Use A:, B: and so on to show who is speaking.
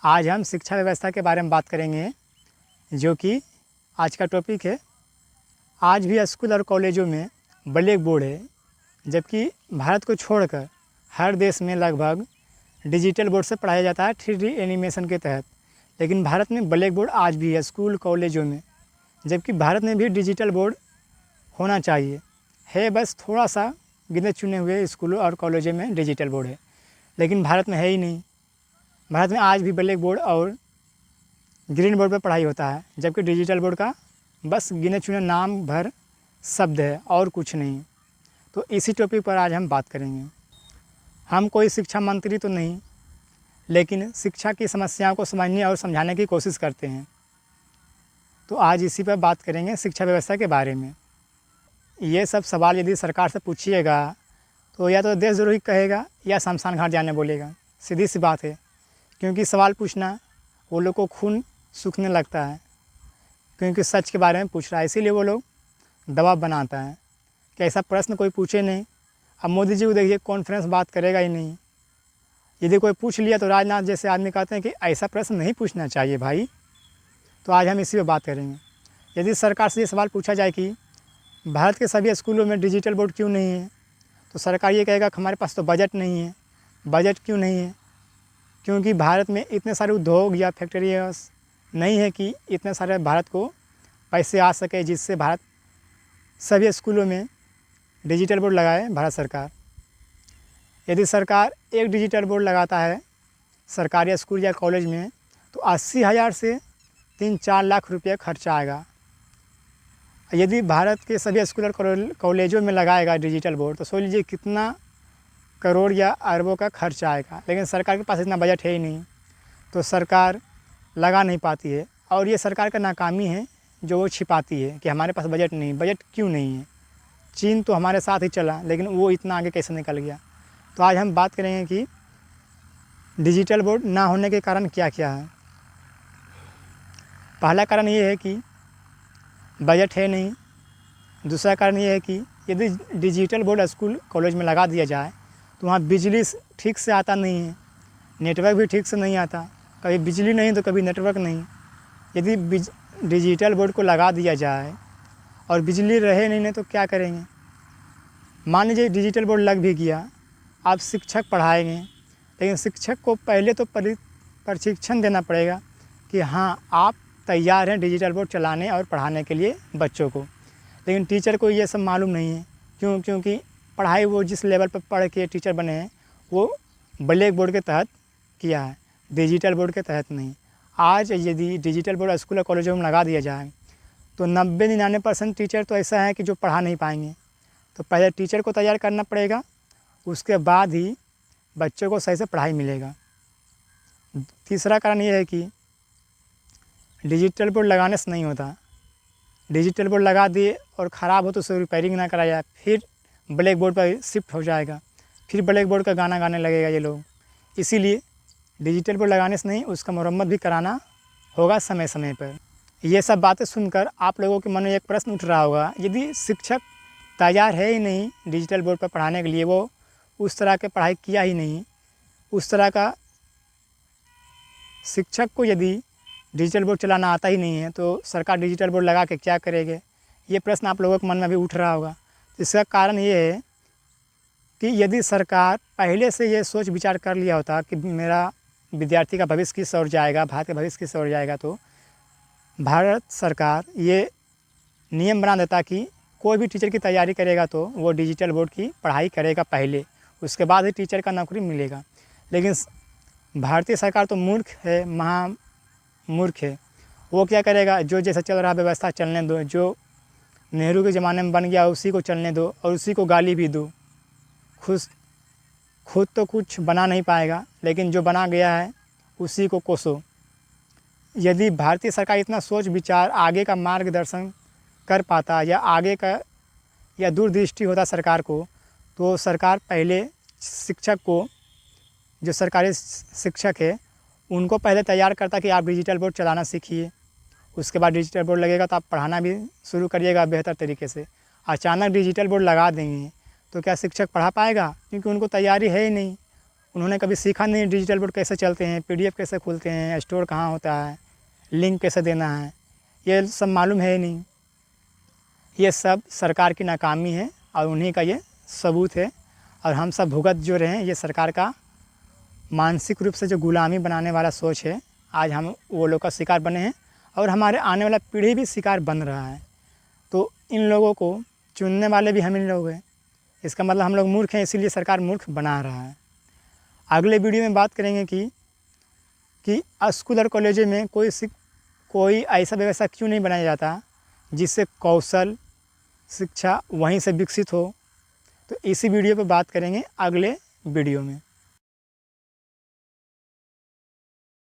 A: आज हम शिक्षा व्यवस्था के बारे में बात करेंगे, जो कि आज का टॉपिक है। आज भी स्कूल और कॉलेजों में ब्लैक बोर्ड है, जबकि भारत को छोड़कर हर देश में लगभग डिजिटल बोर्ड से पढ़ाया जाता है 3D एनिमेशन के तहत। लेकिन भारत में ब्लैक बोर्ड आज भी है स्कूल कॉलेजों में, जबकि भारत में भी डिजिटल बोर्ड होना चाहिए है। बस थोड़ा सा गिने चुने हुए स्कूलों और कॉलेजों में डिजिटल बोर्ड है, लेकिन भारत में है ही नहीं। भारत में आज भी ब्लैक बोर्ड और ग्रीन बोर्ड पर पढ़ाई होता है, जबकि डिजिटल बोर्ड का बस गिने चुने नाम भर शब्द है और कुछ नहीं। तो इसी टॉपिक पर आज हम बात करेंगे। हम कोई शिक्षा मंत्री तो नहीं, लेकिन शिक्षा की समस्याओं को समझने और समझाने की कोशिश करते हैं। तो आज इसी पर बात करेंगे, शिक्षा व्यवस्था के बारे में। ये सब सवाल यदि सरकार से पूछिएगा तो या तो देशद्रोही कहेगा या शमशान घाट जाने बोलेगा। सीधी सी बात है, क्योंकि सवाल पूछना वो लोग को खून सूखने लगता है, क्योंकि सच के बारे में पूछ रहा है। इसीलिए वो लोग दबाव बनाता है कि ऐसा प्रश्न कोई पूछे नहीं। अब मोदी जी को देखिए, कॉन्फ्रेंस बात करेगा ही नहीं। यदि कोई पूछ लिया तो राजनाथ जैसे आदमी कहते हैं कि ऐसा प्रश्न नहीं पूछना चाहिए भाई। तो आज हम इसी पर बात करेंगे। यदि सरकार से ये सवाल पूछा जाए कि भारत के सभी स्कूलों में डिजिटल बोर्ड क्यों नहीं है, तो सरकार ये कहेगा कि हमारे पास तो बजट नहीं है। बजट क्यों नहीं है? क्योंकि भारत में इतने सारे उद्योग या फैक्ट्रीज नहीं है कि इतने सारे भारत को पैसे आ सके जिससे भारत सभी स्कूलों में डिजिटल बोर्ड लगाए भारत सरकार। यदि सरकार एक डिजिटल बोर्ड लगाता है सरकारी स्कूल या कॉलेज में, तो 80,000 से 3-4 लाख रुपये खर्चा आएगा। यदि भारत के सभी स्कूल और कॉलेजों में लगाएगा डिजिटल बोर्ड, तो सोच लीजिए कितना करोड़ या अरबों का खर्च आएगा। लेकिन सरकार के पास इतना बजट है ही नहीं, तो सरकार लगा नहीं पाती है। और ये सरकार का नाकामी है जो वो छिपाती है कि हमारे पास बजट नहीं। बजट क्यों नहीं है? चीन तो हमारे साथ ही चला, लेकिन वो इतना आगे कैसे निकल गया? तो आज हम बात करेंगे कि डिजिटल बोर्ड ना होने के कारण क्या क्या है। पहला कारण ये है कि बजट है नहीं। दूसरा कारण ये है कि यदि डिजिटल बोर्ड स्कूल कॉलेज में लगा दिया जाए तो वहाँ बिजली ठीक से आता नहीं है, नेटवर्क भी ठीक से नहीं आता। कभी बिजली नहीं तो कभी नेटवर्क नहीं। यदि डिजिटल बोर्ड को लगा दिया जाए और बिजली रहे नहीं तो क्या करेंगे? मान लीजिए डिजिटल बोर्ड लग भी गया, आप शिक्षक पढ़ाएंगे, लेकिन शिक्षक को पहले तो प्रशिक्षण देना पड़ेगा कि हाँ आप तैयार हैं डिजिटल बोर्ड चलाने और पढ़ाने के लिए बच्चों को। लेकिन टीचर को ये सब मालूम नहीं है। क्योंकि पढ़ाई वो जिस लेवल पर पढ़ के टीचर बने हैं वो ब्लैक बोर्ड के तहत किया है, डिजिटल बोर्ड के तहत नहीं। आज यदि डिजिटल बोर्ड स्कूल और कॉलेजों में लगा दिया जाए तो 90-99% टीचर तो ऐसा है कि जो पढ़ा नहीं पाएंगे। तो पहले टीचर को तैयार करना पड़ेगा, उसके बाद ही बच्चों को सही से पढ़ाई मिलेगा। तीसरा कारण ये है कि डिजिटल बोर्ड लगाने से नहीं होता। डिजिटल बोर्ड लगा दिए और ख़राब हो तो उसे रिपेयरिंग ना कराया, फिर ब्लैक बोर्ड पर शिफ्ट हो जाएगा, फिर ब्लैक बोर्ड का गाना गाने लगेगा ये लोग। इसीलिए डिजिटल बोर्ड लगाने से नहीं, उसका मरम्मत भी कराना होगा समय समय पर। ये सब बातें सुनकर आप लोगों के मन में एक प्रश्न उठ रहा होगा, यदि शिक्षक तैयार है ही नहीं डिजिटल बोर्ड पर पढ़ाने के लिए, वो उस तरह के पढ़ाई किया ही नहीं, उस तरह का शिक्षक को यदि डिजिटल बोर्ड चलाना आता ही नहीं है, तो सरकार डिजिटल बोर्ड लगा के क्या करेंगे? ये प्रश्न आप लोगों के मन में अभी उठ रहा होगा। इसका कारण ये है कि यदि सरकार पहले से ये सोच विचार कर लिया होता कि मेरा विद्यार्थी का भविष्य किस ओर जाएगा, भारत का भविष्य किस ओर जाएगा, तो भारत सरकार ये नियम बना देता कि कोई भी टीचर की तैयारी करेगा तो वो डिजिटल बोर्ड की पढ़ाई करेगा पहले, उसके बाद ही टीचर का नौकरी मिलेगा। लेकिन भारतीय सरकार तो मूर्ख है, महा मूर्ख है। वो क्या करेगा? जो जैसा चल रहा व्यवस्था चलने दो, जो नेहरू के ज़माने में बन गया उसी को चलने दो और उसी को गाली भी दो। खुद तो कुछ बना नहीं पाएगा, लेकिन जो बना गया है उसी को कोसो। यदि भारतीय सरकार इतना सोच विचार आगे का मार्गदर्शन कर पाता या आगे का या दूरदृष्टि होता सरकार को, तो सरकार पहले शिक्षक को, जो सरकारी शिक्षक है उनको पहले तैयार करता कि आप डिजिटल बोर्ड चलाना सीखिए, उसके बाद डिजिटल बोर्ड लगेगा तो आप पढ़ाना भी शुरू करिएगा बेहतर तरीके से। अचानक डिजिटल बोर्ड लगा देंगे तो क्या शिक्षक पढ़ा पाएगा? क्योंकि उनको तैयारी है ही नहीं। उन्होंने कभी सीखा नहीं डिजिटल बोर्ड कैसे चलते हैं, PDF कैसे खुलते हैं, स्टोर कहाँ होता है, लिंक कैसे देना है, ये सब मालूम है ही नहीं। ये सब सरकार की नाकामी है और उन्हीं का ये सबूत है। और हम सब भुगत जो रहे हैं ये सरकार का मानसिक रूप से जो गुलामी बनाने वाला सोच है, आज हम वो लोग का शिकार बने हैं और हमारे आने वाला पीढ़ी भी शिकार बन रहा है। तो इन लोगों को चुनने वाले भी हम ही लोग हैं। इसका मतलब हम लोग मूर्ख हैं, इसीलिए सरकार मूर्ख बना रहा है। अगले वीडियो में बात करेंगे कि स्कूल और कॉलेजों में कोई ऐसा व्यवस्था क्यों नहीं बनाया जाता जिससे कौशल शिक्षा वहीं से विकसित हो। तो इसी वीडियो पर बात करेंगे अगले वीडियो में।